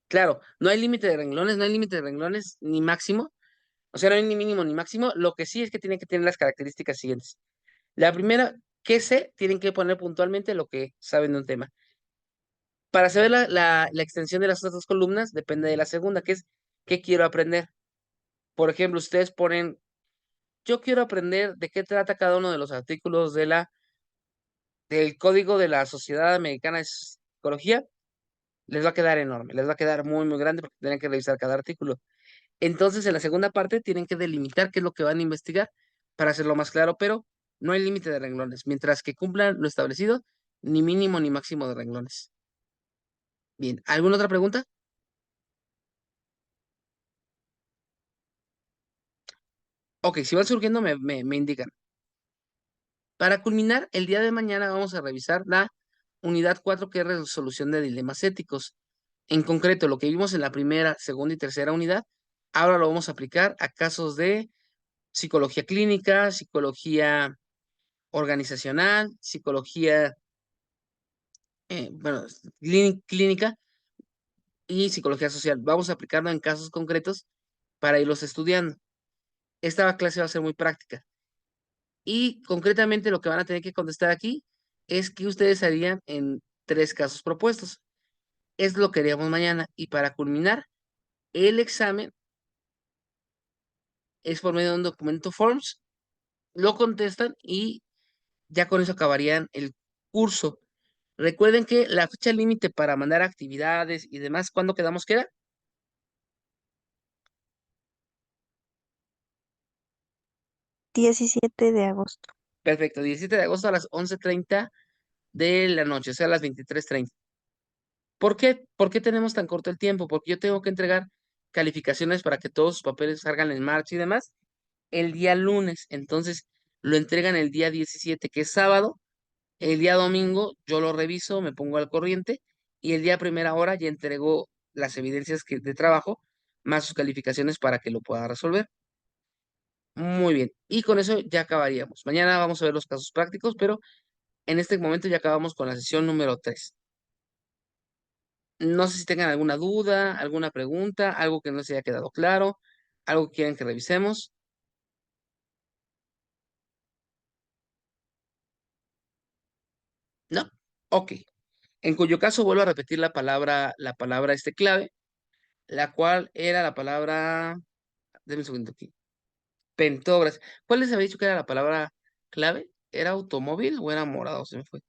Claro, no hay límite de renglones, no hay límite de renglones ni máximo. O sea, no hay ni mínimo ni máximo. Lo que sí es que tienen que tener las características siguientes. La primera, que sé, tienen que poner puntualmente lo que saben de un tema. Para saber la extensión de las otras dos columnas, depende de la segunda, que es qué quiero aprender. Por ejemplo, ustedes ponen, yo quiero aprender de qué trata cada uno de los artículos del Código de la Sociedad Americana de Psicología. Les va a quedar enorme, les va a quedar muy, muy grande porque tienen que revisar cada artículo. Entonces, en la segunda parte tienen que delimitar qué es lo que van a investigar para hacerlo más claro, pero no hay límite de renglones, mientras que cumplan lo establecido, ni mínimo ni máximo de renglones. Bien, ¿alguna otra pregunta? Ok, si van surgiendo, me indican. Para culminar, el día de mañana vamos a revisar la unidad 4, que es resolución de dilemas éticos. En concreto, lo que vimos en la primera, segunda y tercera unidad, ahora lo vamos a aplicar a casos de psicología clínica, psicología organizacional, psicología, bueno, clínica y psicología social. Vamos a aplicarlo en casos concretos para irlos estudiando. Esta clase va a ser muy práctica. Y concretamente lo que van a tener que contestar aquí es qué ustedes harían en 3 casos propuestos. Es lo que haríamos mañana. Y para culminar, el examen es por medio de un documento Forms. Lo contestan y ya con eso acabarían el curso. Recuerden que la fecha límite para mandar actividades y demás, ¿cuándo quedamos que era? 17 de agosto. Perfecto, 17 de agosto a las 11:30 de la noche, o sea, a las 23:30. ¿Por qué? ¿Por qué tenemos tan corto el tiempo? Porque yo tengo que entregar calificaciones para que todos sus papeles salgan en marcha y demás el día lunes. Entonces, lo entregan el día 17, que es sábado. El día domingo yo lo reviso, me pongo al corriente y el día primera hora ya entrego las evidencias de trabajo más sus calificaciones para que lo pueda resolver. Muy bien. Y con eso ya acabaríamos. Mañana vamos a ver los casos prácticos, pero en este momento ya acabamos con la sesión número 3. No sé si tengan alguna duda, alguna pregunta, algo que no se haya quedado claro, algo que quieran que revisemos. ¿No? Ok. En cuyo caso vuelvo a repetir la palabra clave, la cual era la palabra, denme un segundo aquí, pentógrafo. ¿Cuál les había dicho que era la palabra clave? ¿Era automóvil o era morado? Se me fue.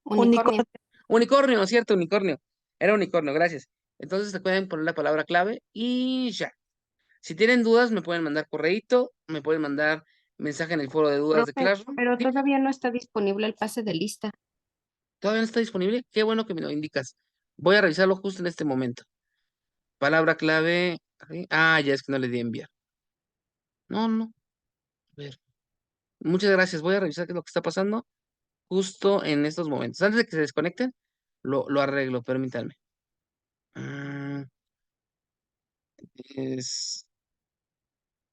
Unicornio. Unicornio, ¿cierto? Unicornio. Era unicornio, gracias. Entonces se pueden poner la palabra clave y ya. Si tienen dudas, me pueden mandar correíto, me pueden mandar mensaje en el foro de dudas de Profe, Classroom. pero Dime, todavía no está disponible el pase de lista. ¿todavía no está disponible? Qué bueno que me lo indicas. Voy a revisarlo justo en este momento. Palabra clave. Ya es que no le di enviar. No, no. A ver. Muchas gracias. Voy a revisar qué es lo que está pasando justo en estos momentos. Antes de que se desconecten, lo arreglo, permítanme. Mm, es...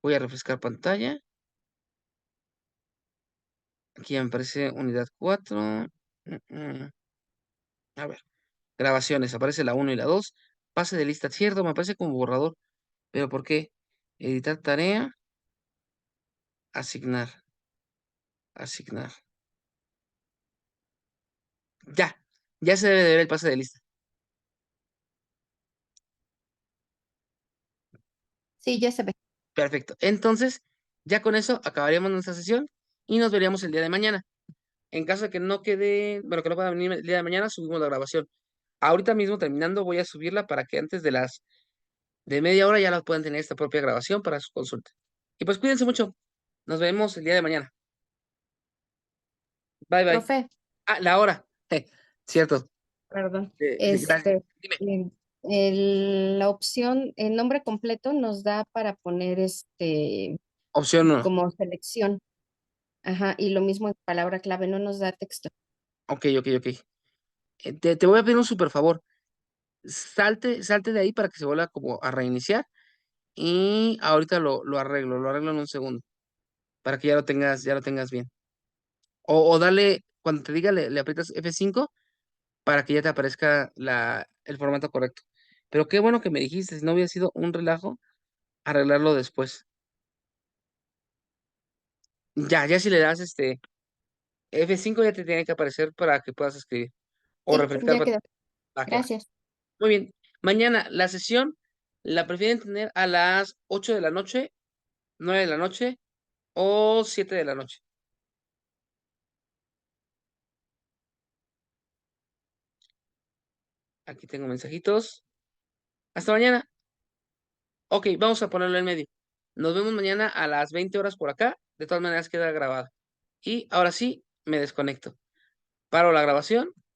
Voy a refrescar pantalla. Aquí me aparece unidad 4. A ver, grabaciones. Aparece la 1 y la 2. Pase de lista cierto, me aparece como borrador. ¿Pero por qué? Editar tarea. Asignar. Asignar. Ya. Ya se debe de ver el pase de lista. Sí, ya se ve. Perfecto. Entonces, ya con eso acabaríamos nuestra sesión y nos veríamos el día de mañana. En caso de que no quede, bueno, que no pueda venir el día de mañana, subimos la grabación. Ahorita mismo terminando, voy a subirla para que antes de las de media hora ya la puedan tener esta propia grabación para su consulta. Y pues cuídense mucho. Nos vemos el día de mañana. Bye bye. Profe, La hora. Cierto. perdón. Gracias. Dime. La opción, el nombre completo nos da para poner Opción 1. como selección. Ajá, y lo mismo en palabra clave, no nos da texto. Ok, ok, ok. Te voy a pedir un super favor. Salte de ahí para que se vuelva como a reiniciar. Y ahorita lo arreglo en un segundo. Para que ya lo tengas bien. O dale, cuando te diga, le aprietas F5 para que ya te aparezca el formato correcto. Pero qué bueno que me dijiste, si no hubiera sido un relajo arreglarlo después. Ya si le das F5 ya te tiene que aparecer para que puedas escribir o Sí, refrescar. ya quedó. Que va. Gracias. Muy bien. Mañana la sesión la prefieren tener a las 8 de la noche, 9 de la noche o 7 de la noche. Aquí tengo mensajitos. Hasta mañana. Ok, vamos a ponerlo en medio. Nos vemos mañana a las 20 horas por acá. De todas maneras queda grabado. Y ahora sí, me desconecto. Paro la grabación